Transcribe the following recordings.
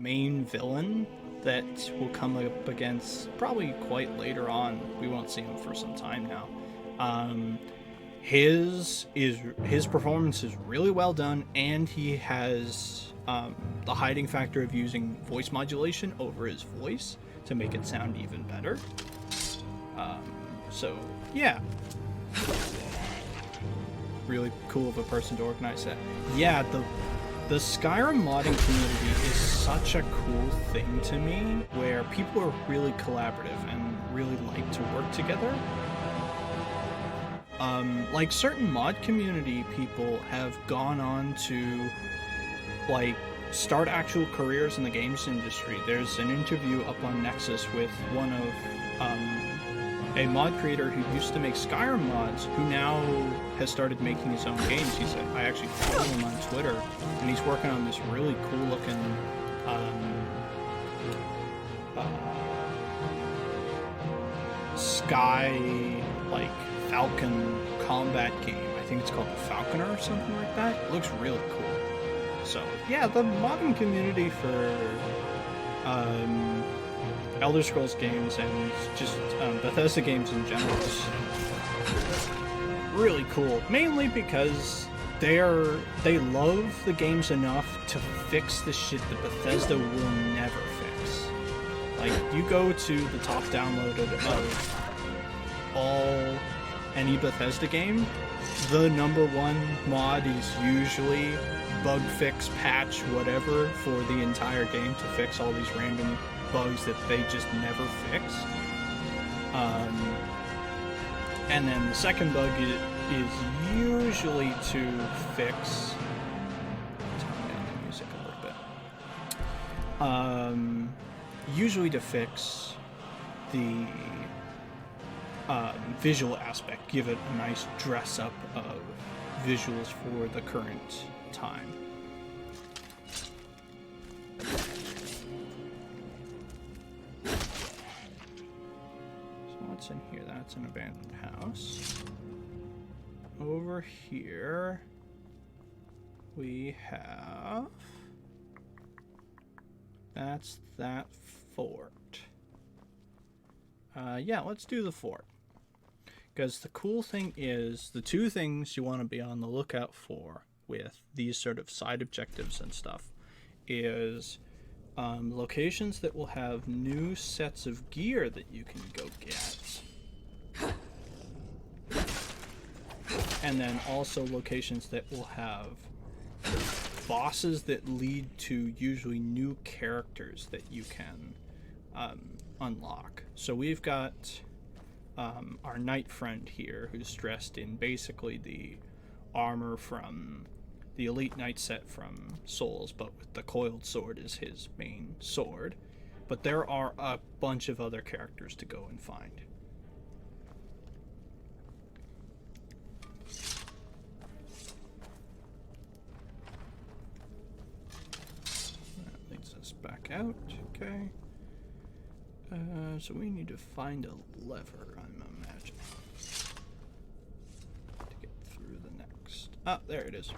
main villain that we'll come up against probably quite later on. We won't see him for some time now. His performance is really well done, and he has the hiding factor of using voice modulation over his voice to make it sound even better. So yeah, really cool of a person to organize that. Yeah, the Skyrim modding community is such a cool thing to me, where people are really collaborative and really like to work together. Like certain mod community people have gone on to like start actual careers in the games industry. There's an interview up on Nexus with one of a mod creator who used to make Skyrim mods, who now has started making his own games. He said, I actually follow him on Twitter, and he's working on this really cool looking sky like Falcon combat game. I think it's called the Falconer or something like that. It looks really cool. So yeah, the modding community for Elder Scrolls games and just Bethesda games in general is really cool. Mainly because they love the games enough to fix the shit that Bethesda will never fix. Like, you go to the top downloaded of any Bethesda game, the #1 mod is usually bug fix, patch, whatever, for the entire game to fix all these random bugs that they just never fix. And then the second bug is usually to fix... Turn down the music a little bit. Usually to fix the visual aspect, give it a nice dress up of visuals for the current time. So what's in here? That's an abandoned house. Over here we have... That's that fort. Yeah, let's do the fort. Because the cool thing is, the two things you want to be on the lookout for with these sort of side objectives and stuff is locations that will have new sets of gear that you can go get. And then also locations that will have bosses that lead to usually new characters that you can unlock. So we've got our knight friend here, who's dressed in basically the armor from the Elite Knight set from Souls, but with the coiled sword as his main sword. But there are a bunch of other characters to go and find. That leads us back out. Okay. So we need to find a lever, I'm imagining, to get through the next... Ah, there it is.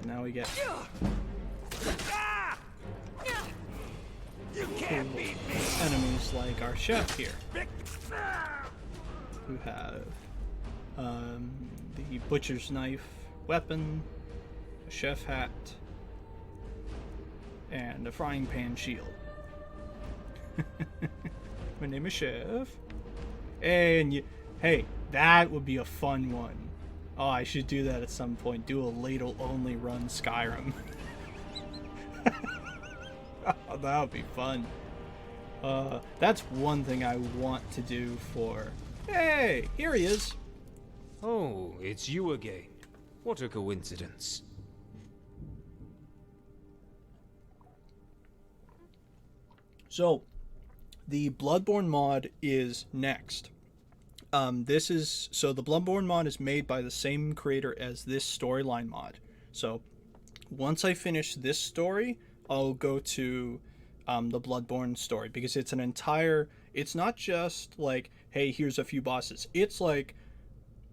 Now we get enemies like our chef here, who have the butcher's knife weapon, a chef hat, and a frying pan shield. My name is Chef. And hey, that would be a fun one. Oh, I should do that at some point. Do a ladle-only run Skyrim. Oh, that would be fun. That's one thing I want to do for... Hey, here he is. Oh, it's you again. What a coincidence. So the Bloodborne mod is next. The Bloodborne mod is made by the same creator as this storyline mod. So once I finish this story, I'll go to the Bloodborne story, because it's an entire. It's not just like, hey, here's a few bosses. It's like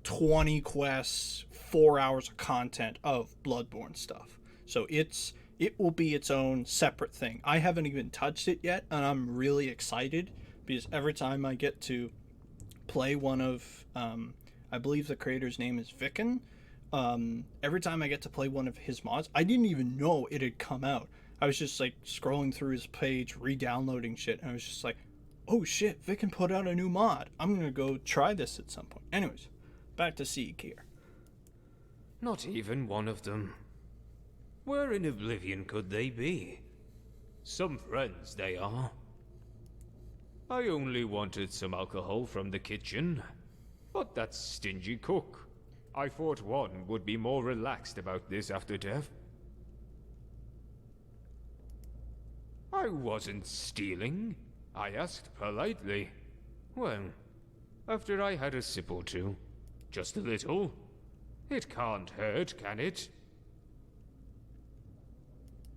20 quests, 4 hours of content of Bloodborne stuff. So it will be its own separate thing. I haven't even touched it yet, and I'm really excited because every time I get to play one of, I believe the creator's name is Vicken. Every time I get to play one of his mods, I didn't even know it had come out. I was just like scrolling through his page, re-downloading shit, and I was just like, oh shit, Vicken put out a new mod. I'm gonna go try this at some point. Anyways, back to Sieg here. Not even one of them. Where in Oblivion could they be? Some friends they are. I only wanted some alcohol from the kitchen, but that stingy cook. I thought one would be more relaxed about this after death. I wasn't stealing. I asked politely. Well, after I had a sip or two, just a little, it can't hurt, can it?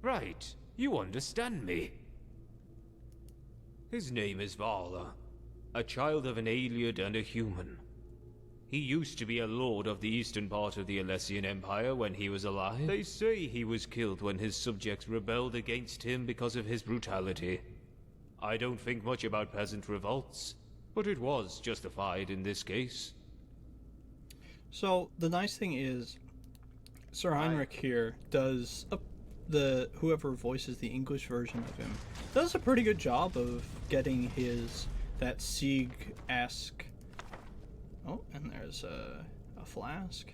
Right, you understand me. His name is Vala, a child of an Aliad and a human. He used to be a lord of the eastern part of the Alessian Empire when he was alive. They say he was killed when his subjects rebelled against him because of his brutality. I don't think much about peasant revolts, but it was justified in this case. So the nice thing is, Sir Heinrich here does whoever voices the English version of him does a pretty good job of getting that Sieg-esque. Oh, and there's a flask.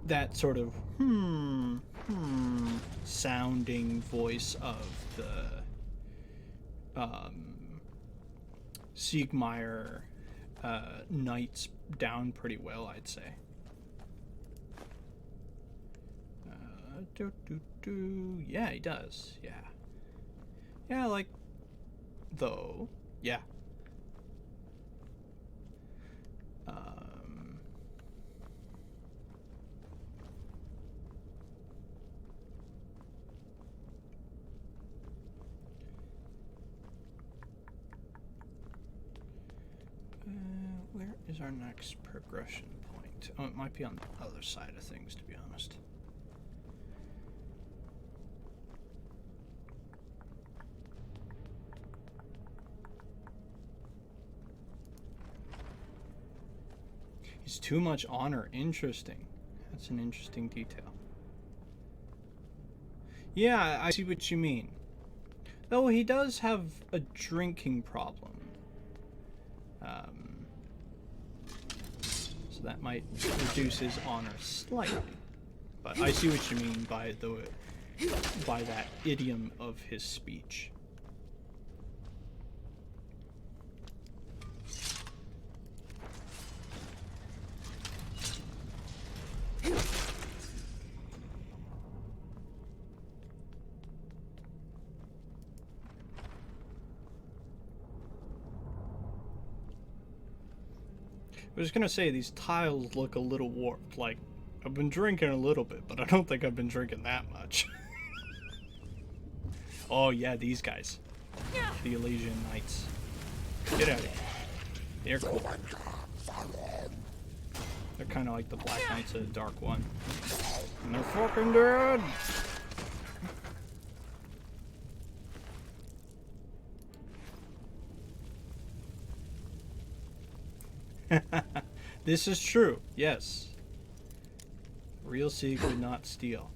That sort of sounding voice of the Siegmeyer knights down pretty well, I'd say. Yeah, he does. Yeah. Yeah, like, though. Yeah. Where is our next progression point? Oh, it might be on the other side of things, to be honest. He's too much honor. Interesting. That's an interesting detail. Yeah, I see what you mean. Though he does have a drinking problem. So that might reduce his honor slightly. But I see what you mean by that idiom of his speech. I was gonna say, these tiles look a little warped. Like, I've been drinking a little bit, but I don't think I've been drinking that much. Oh yeah, these guys. The Elysian Knights. Get out of here. They're cool. They're kind of like the Black Knights of the Dark One. And they're fucking dead! This is true, yes. Real Sieg would not steal.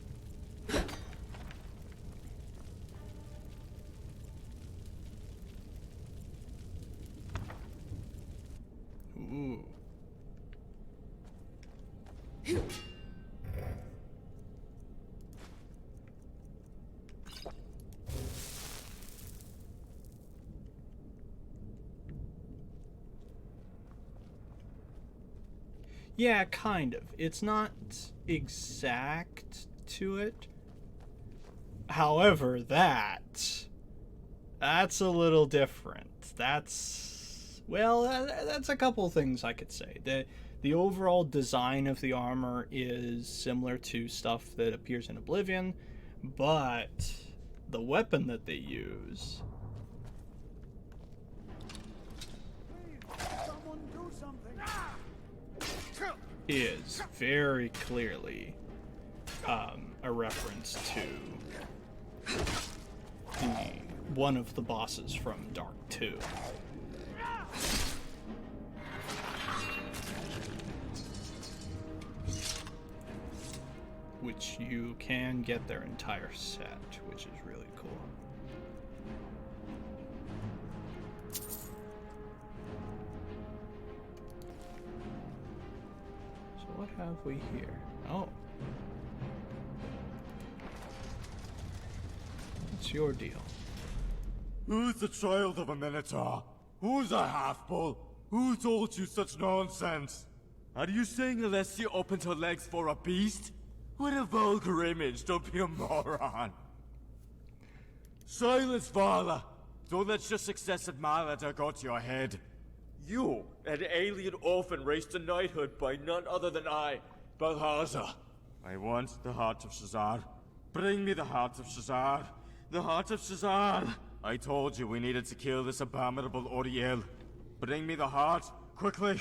Ooh. Yeah, kind of. It's not exact to it. However, that's a little different. That's a couple of things I could say. The overall design of the armor is similar to stuff that appears in Oblivion, but the weapon that they use is very clearly a reference to one of the bosses from Dark 2. Which you can get their entire set, which is really cool. So what have we here? Oh. What's your deal? Who's the child of a minotaur? Who's a half-bull? Who told you such nonsense? Are you saying Alessia opened her legs for a beast? What a vulgar image, don't be a moron. Silence, Vala. Don't let just excessive malady go to your head. You, an alien orphan raised to knighthood by none other than I, Balhaza. I want the heart of Shazar. Bring me the heart of Shazar. The heart of Shazar. I told you we needed to kill this abominable Oriel. Bring me the heart, quickly.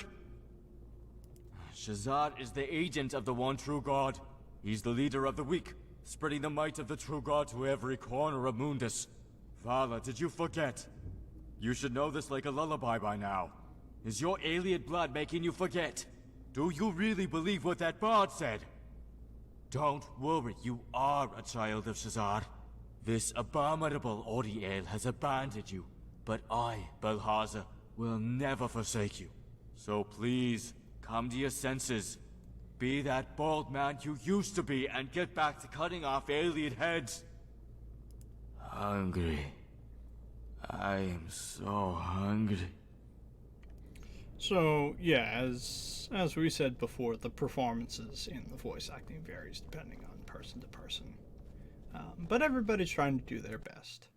Shazar is the agent of the one true god. He's the leader of the weak, spreading the might of the true god to every corner of Mundus. Vala, did you forget? You should know this like a lullaby by now. Is your alien blood making you forget? Do you really believe what that bard said? Don't worry, you are a child of Shazar. This abominable Oriel has abandoned you, but I, Balhaza, will never forsake you. So please, come to your senses. Be that bald man you used to be and get back to cutting off alien heads. Hungry. I am so hungry. So, yeah, as we said before, the performances in the voice acting varies depending on person to person. But everybody's trying to do their best.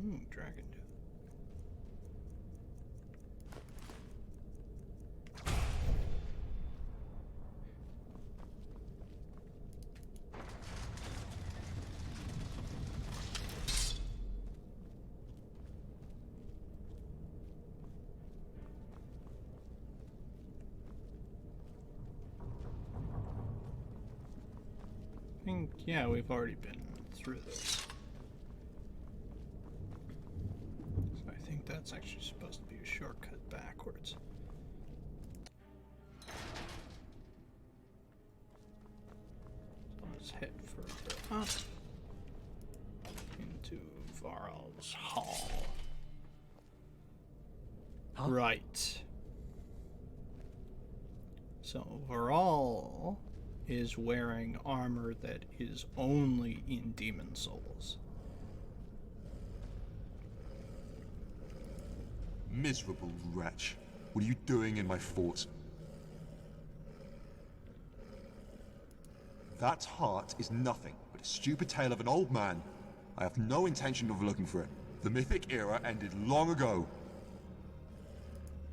Ooh, dragon tooth. I think, yeah, we've already been through this. So I think that's actually supposed to be a shortcut backwards. So let's head further up into Varl's Hall. Huh? Right. So Varl is wearing armor that is only in Demon Souls. Miserable wretch. What are you doing in my fort? That heart is nothing but a stupid tale of an old man. I have no intention of looking for it. The mythic era ended long ago.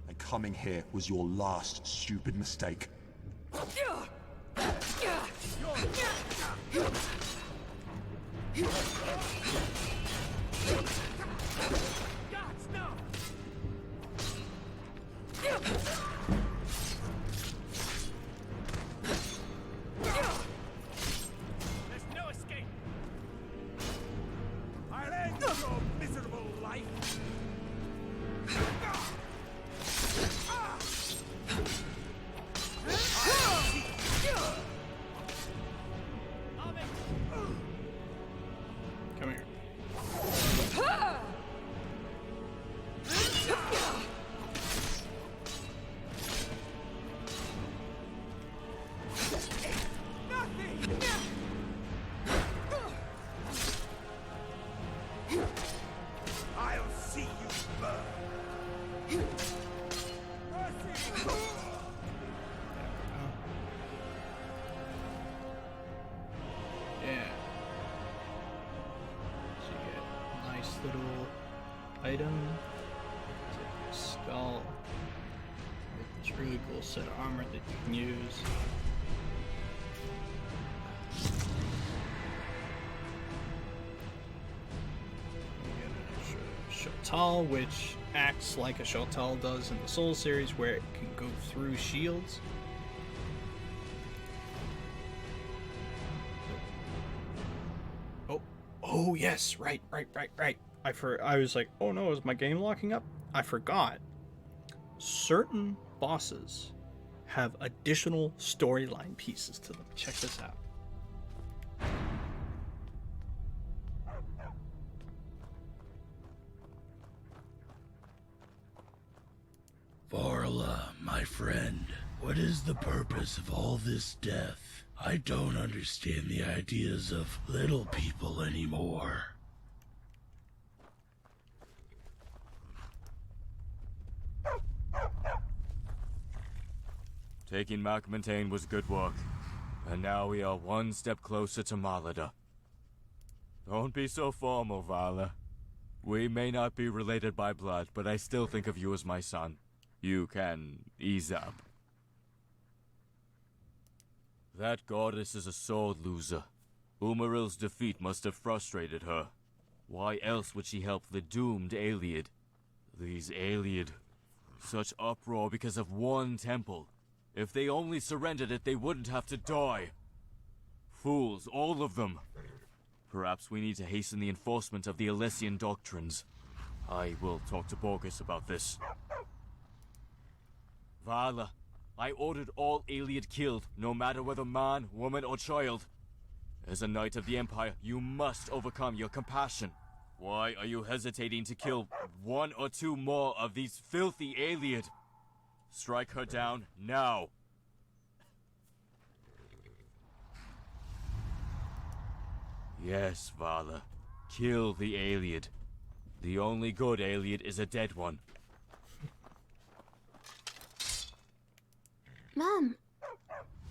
And coming here was your last stupid mistake. There's no escape. I'll end your miserable life. item. Take a skull. With this really cool set of armor that you can use. Shotal, which acts like a Shotal does in the Soul series, where it can go through shields. Oh yes, right. I was like, oh no, is my game locking up? I forgot. Certain bosses have additional storyline pieces to them. Check this out. Varla, my friend, what is the purpose of all this death? I don't understand the ideas of little people anymore. Taking Macmontaine was good work, and now we are one step closer to Malada. Don't be so formal, Vala. We may not be related by blood, but I still think of you as my son. You can ease up. That goddess is a sword loser. Umaril's defeat must have frustrated her. Why else would she help the doomed Ayleid? These Ayleid. Such uproar because of one temple. If they only surrendered it, they wouldn't have to die. Fools, all of them. Perhaps we need to hasten the enforcement of the Alessian doctrines. I will talk to Borges about this. Vala, I ordered all Ayleid killed, no matter whether man, woman, or child. As a knight of the Empire, you must overcome your compassion. Why are you hesitating to kill one or two more of these filthy Ayleid? Strike her down now. Yes, Vala. Kill the Ayleid. The only good Ayleid is a dead one. Mom.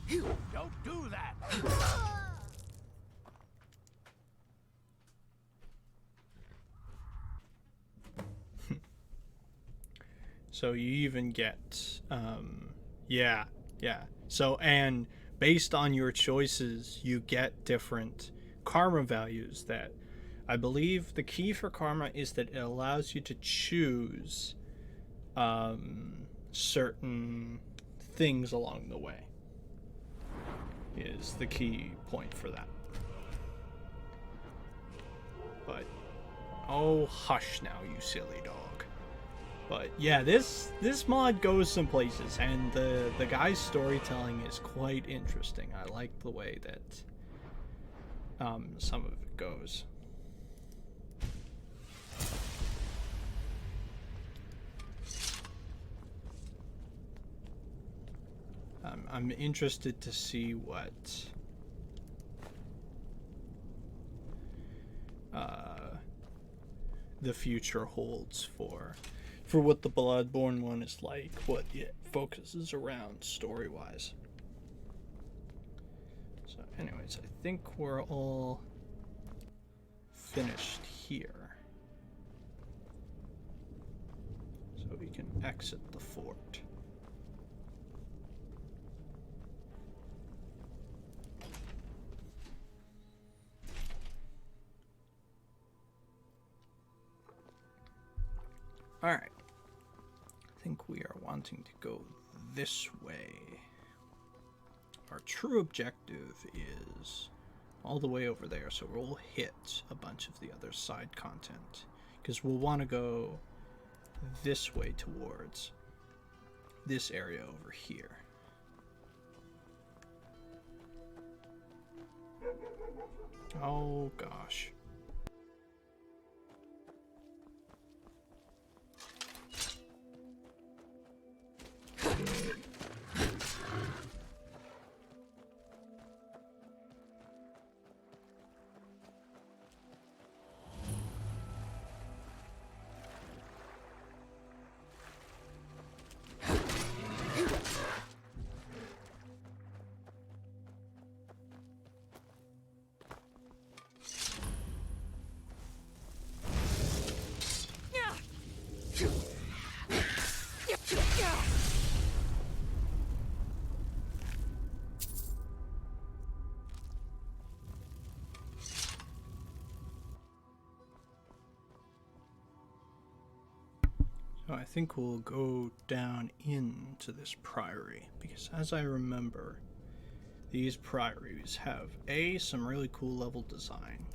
You don't do that! So you even get, yeah. So, and based on your choices, you get different karma values that, I believe the key for karma is that it allows you to choose certain things along the way, is the key point for that. But, oh hush now, you silly dog. But yeah, this mod goes some places, and the guy's storytelling is quite interesting. I like the way that some of it goes. I'm interested to see what the future holds for what the Bloodborne one is like, what it focuses around story-wise. So anyways, I think we're all finished here. So we can exit the fort. Alright. I think we are wanting to go this way. Our true objective is all the way over there, so we'll hit a bunch of the other side content, because we'll want to go this way towards this area over here. Oh gosh. So I think we'll go down into this priory, because as I remember, these priories have A, some really cool level design,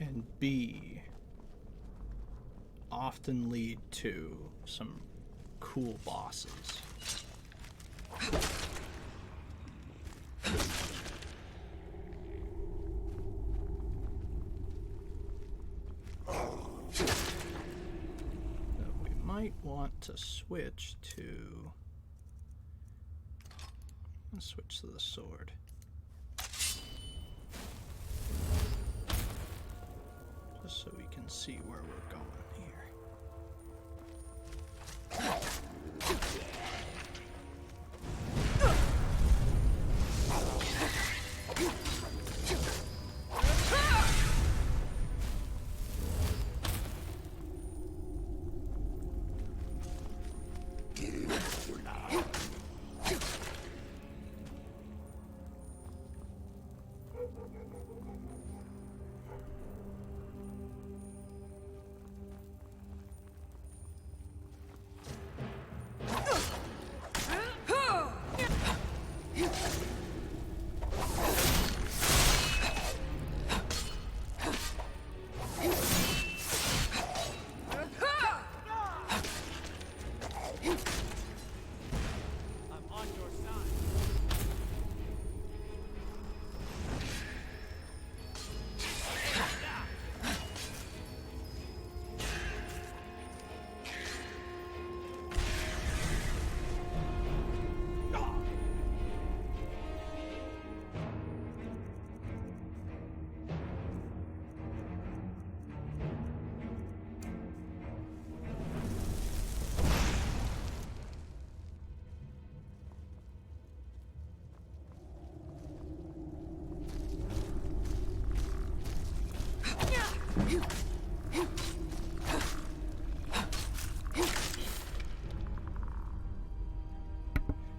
and B, often lead to some cool bosses. Might want to switch to... Let's switch to the sword. Just so we can see where we're going here.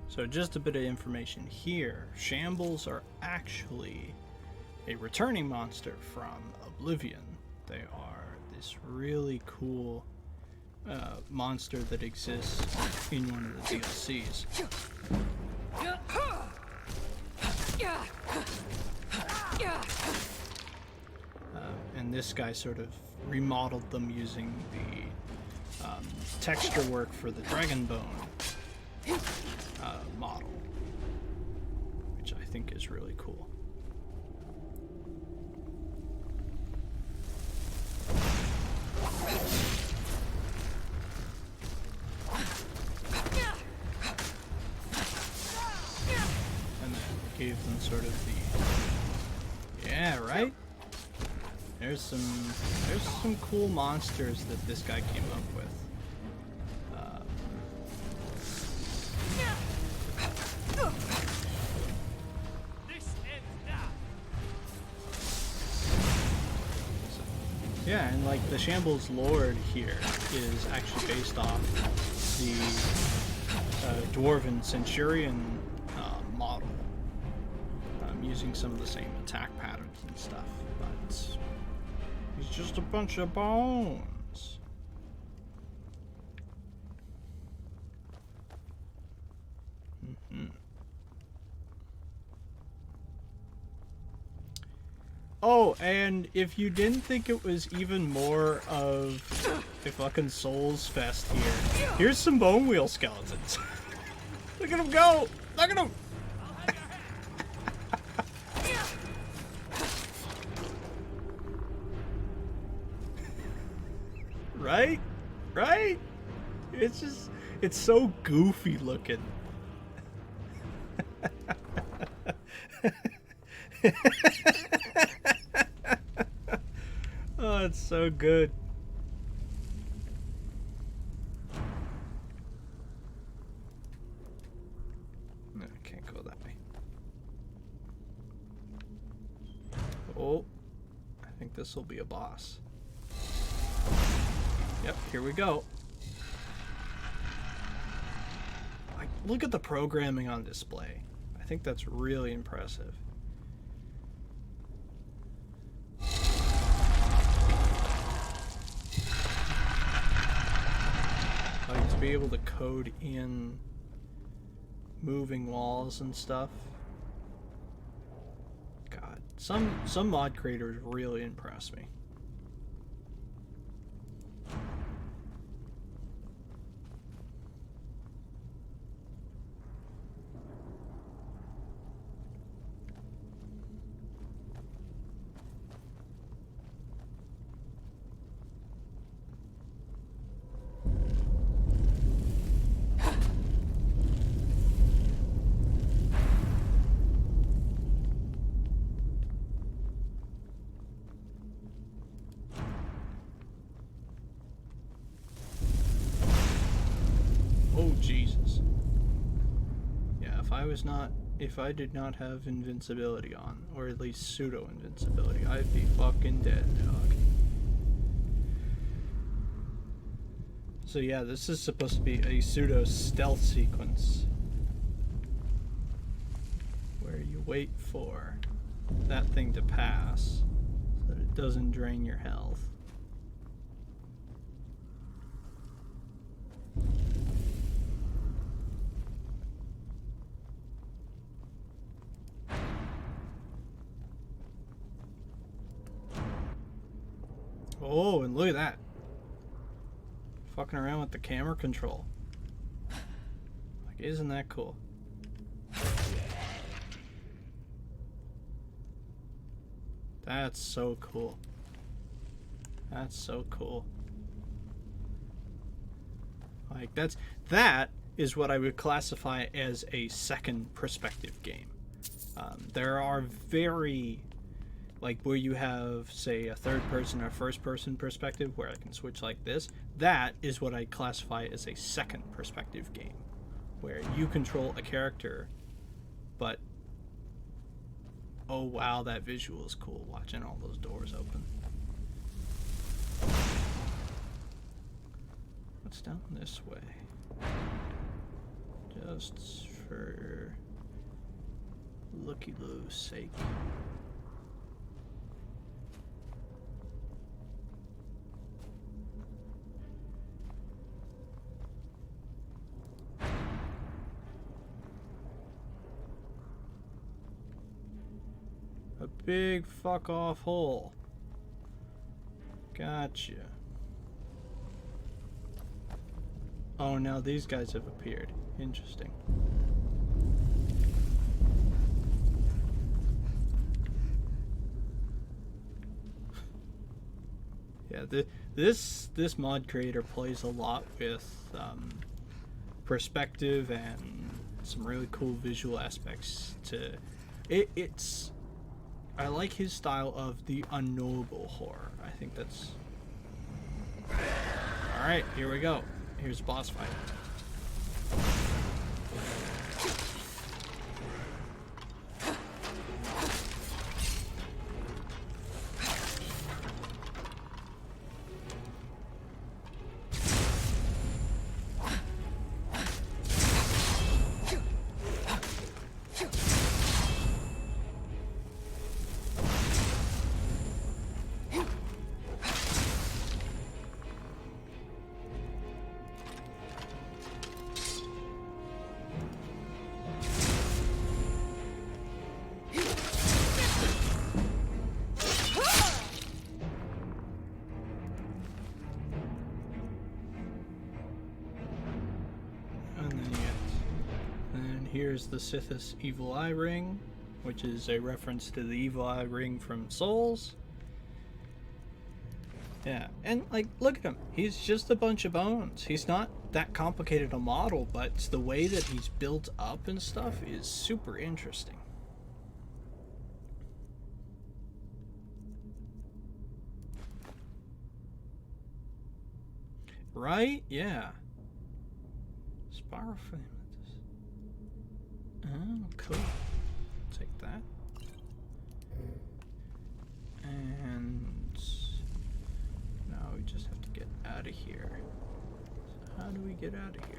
So just a bit of information here. Shambles are actually a returning monster from Oblivion. They are this really cool monster that exists in one of the DLCs. And this guy sort of remodeled them using the texture work for the Dragonbone model, which I think is really cool. And then gave them sort of the, yeah, right? There's some cool monsters that this guy came up with. Yeah, and like the Shambles Lord here is actually based off the Dwarven Centurion model, using some of the same attack patterns and stuff, but he's just a bunch of bones. Oh, and if you didn't think it was even more of a fucking Souls fest here, here's some bone wheel skeletons. Look at them go! Look at them! Right? Right? It's just, it's so goofy looking. Oh, it's so good. No, I can't go that way. Oh, I think this will be a boss. Yep, here we go. Like, look at the programming on display. I think that's really impressive. be able to code in moving walls and stuff. God, some mod creators really impress me. Oh, Jesus. Yeah, if I did not have invincibility on, or at least pseudo-invincibility, I'd be fucking dead, dog. So yeah, this is supposed to be a pseudo-stealth sequence, where you wait for that thing to pass, so that it doesn't drain your health. Oh, and look at that. Fucking around with the camera control. Like, isn't that cool? That's so cool. That's so cool. Like, that is what I would classify as a second perspective game. There are very... like where you have, say, a third person or first person perspective where I can switch like this, that is what I classify as a second perspective game, where you control a character, but oh wow, that visual is cool, watching all those doors open. What's down this way? Just for looky-loo's sake. A big fuck off hole. Gotcha. Oh, now these guys have appeared. Interesting. Yeah, this mod creator plays a lot with perspective and some really cool visual aspects to it. I like his style of the unknowable horror. I think that's... Alright, here we go. Here's the boss fight. Here's the Sithis Evil Eye Ring, which is a reference to the Evil Eye Ring from Souls. Yeah, and like, look at him. He's just a bunch of bones. He's not that complicated a model, but the way that he's built up and stuff is super interesting. Right? Yeah. Spiral frame. Oh, cool. Take that. And now we just have to get out of here. So how do we get out of here?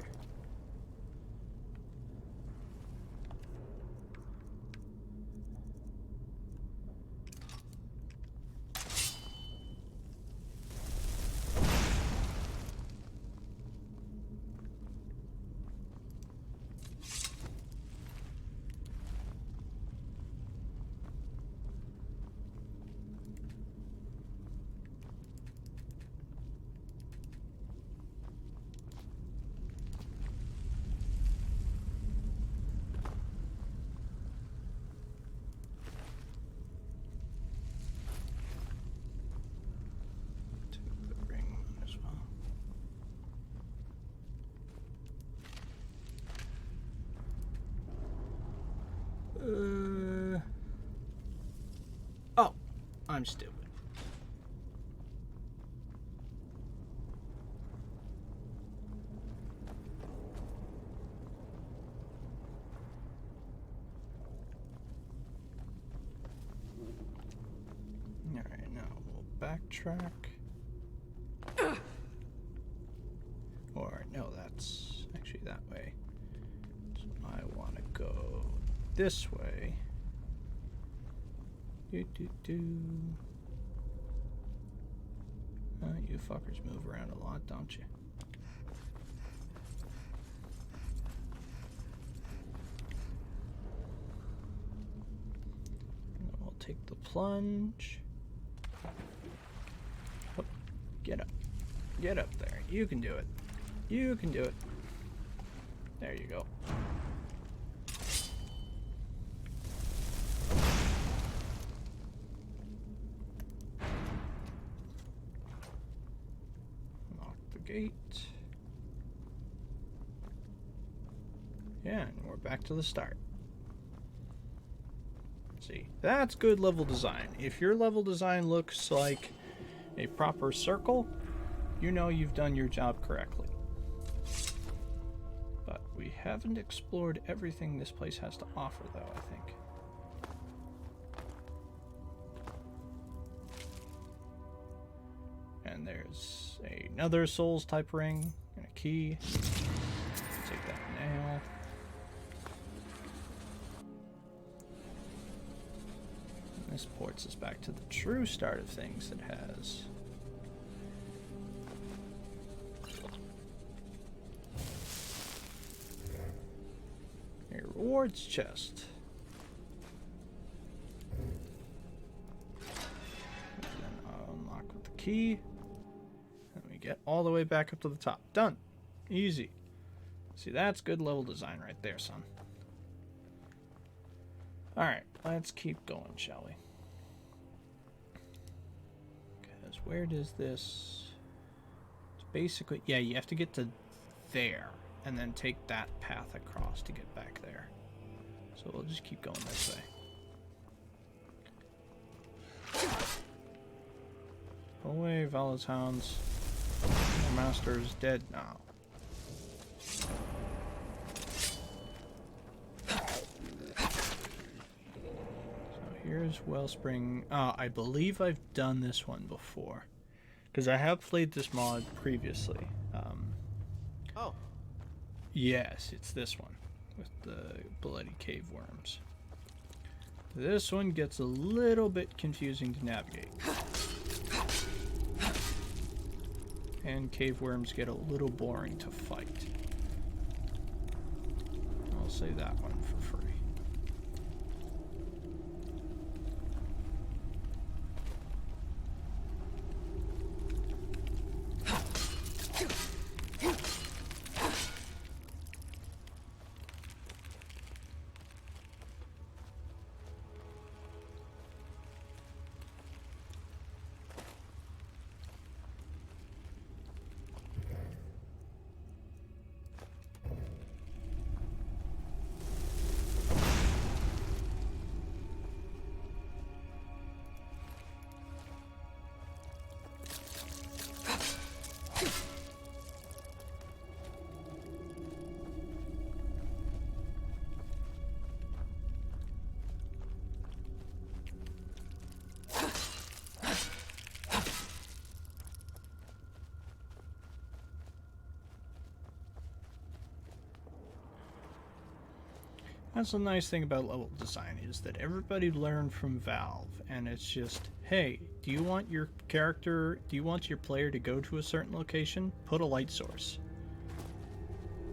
Oh, I'm stupid. Alright, now we'll backtrack. Or, no, that's actually that way. So I want to go this way. You fuckers move around a lot, don't you? And then we'll take the plunge. Oh, get up. Get up there. You can do it. You can do it. There you go. Lock the gate. Yeah, and we're back to the start. See, that's good level design. If your level design looks like a proper circle, you know you've done your job correctly. But we haven't explored everything this place has to offer, though, I think. And there's another Souls type ring and a key. Take that nail. And this ports us back to the true start of things that has a rewards chest. And then I'll unlock with the key. And we get all the way back up to the top. Done. Easy. See, that's good level design right there, son. Alright, let's keep going, shall we? Because where does this... It's basically... Yeah, you have to get to there. And then take that path across to get back there. So we'll just keep going this way. Go away, Vala's hounds. Your master is dead now. So here's Wellspring. I believe I've done this one before. Because I have played this mod previously. Oh. Yes, it's this one with the bloody cave worms. This one gets a little bit confusing to navigate. And cave worms get a little boring to fight. I'll say that one for free. That's the nice thing about level design, is that everybody learned from Valve, and it's just, hey, do you want your player to go to a certain location? Put a light source.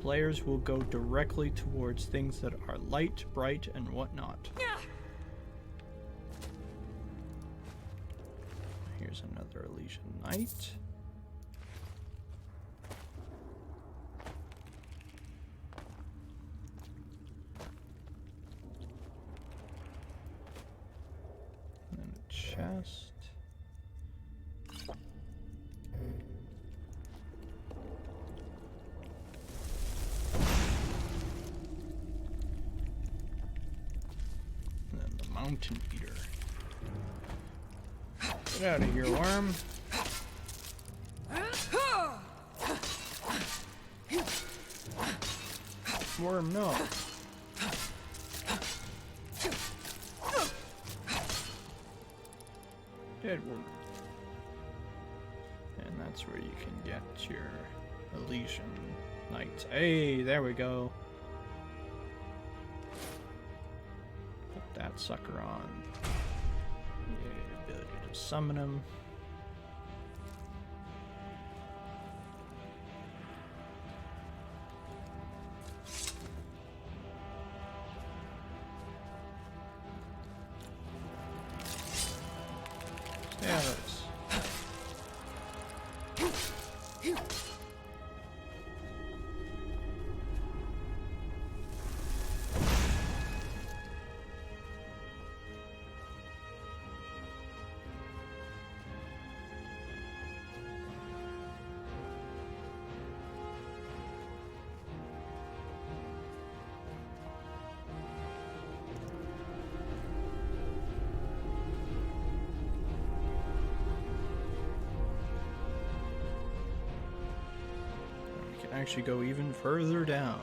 Players will go directly towards things that are light, bright, and whatnot. Here's another Elysian Knight. Chest. Mountain Eater. Get out of here, worm. Worm, no. Dead worm. And that's where you can get your Elysian Knights. Hey, there we go. Put that sucker on. Yeah, ability to summon him. Status. Actually go even further down.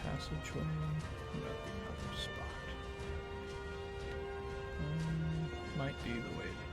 Passageway, another spot. Might be the way to